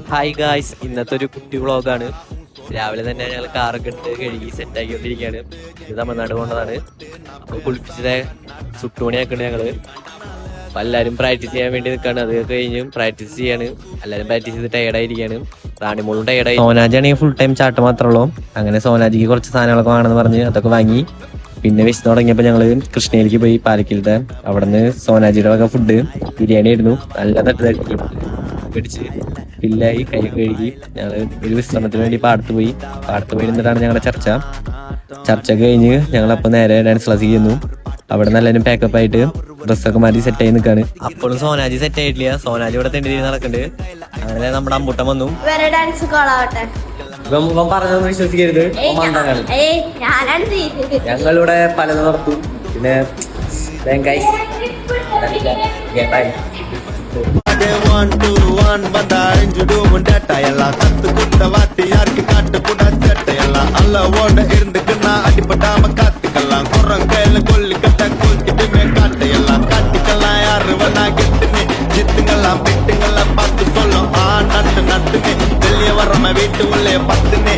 Hi guys, ഇന്നത്തെ ഒരു കുട്ടി വ്ളോഗാണ്. രാവിലെ തന്നെ ഞങ്ങൾ കാറൊക്കെ എടുത്ത് കഴുകി സെറ്റാക്കിക്കൊണ്ടിരിക്കുകയാണ്. ഇത് തമിഴ്നാട് കൊണ്ടതാണ്. അപ്പോൾ കുളിപ്പിച്ചത് സുട്ടുമണിയാക്കണ്ട് ഞങ്ങള്. അപ്പം എല്ലാവരും പ്രാക്ടീസ് ചെയ്യാൻ വേണ്ടി നിൽക്കുകയാണ്. അത് കഴിഞ്ഞ് പ്രാക്ടീസ് ചെയ്യാണ്. എല്ലാവരും പ്രാക്ടീസ് ചെയ്ത് ടയർഡായിരിക്കുകയാണ്. റാണിമോളും ടയർഡായി. സോനാജി ആണെങ്കിൽ ഫുൾ ടൈം ചാട്ടം മാത്രമേ ഉള്ളൂ. അങ്ങനെ സോനാജിക്ക് കുറച്ച് സാധനങ്ങളൊക്കെ വേണമെന്ന് പറഞ്ഞ് അതൊക്കെ വാങ്ങി. പിന്നെ വിശന്ന് തുടങ്ങിയപ്പോൾ ഞങ്ങൾ കൃഷ്ണയിലേക്ക് പോയി, പാലക്കിലത്തെ. അവിടെ നിന്ന് സോനാജിയുടെ വക ഫുഡ് ബിരിയാണി ആയിരുന്നു. നല്ല തട്ടി പിടിച്ച് ഫില്ലായി കൈ കഴുകി ഞങ്ങൾ ഒരു വിശ്രമത്തിന് വേണ്ടി പാടത്ത് പോയി നിന്നിട്ടാണ് ഞങ്ങളുടെ ചർച്ച കഴിഞ്ഞ് ഞങ്ങളപ്പോൾ നേരെ ഡാൻസ് ക്ലാസ് ചെയ്യുന്നു. അവിടെ നല്ലതിനും പാക്കപ്പ് ആയിട്ട് ഡ്രസ്സൊക്കെ മാറ്റി സെറ്റ് ആയി നിൽക്കാണ്. അപ്പോഴും സോനാജി സെറ്റ് ആയിട്ടില്ല. സോനാജി ഇവിടെ തെണ്ടി നടക്കുന്നുണ്ട്. അങ്ങനെ നമ്മുടെ അമ്പൂട്ടം വന്നു. പറഞ്ഞൊന്നും വിശ്വസിക്കരുത്. ഞങ്ങളിവിടെ പലതും നടത്തും. പിന്നെ அடிப்படாம காத்துக்கலாம் குரம் கையில கொல்லி கட்ட கொல்கிட்டுமே காட்டையெல்லாம் காட்டிக்கலாம் யாரு வந்தா கெட்டுமே ஜித்துங்கெல்லாம் பெட்டுங்கெல்லாம் பார்த்து சொல்லும் நட்டுமே வெளியே வர்றம வீட்டு உள்ளே பத்துனே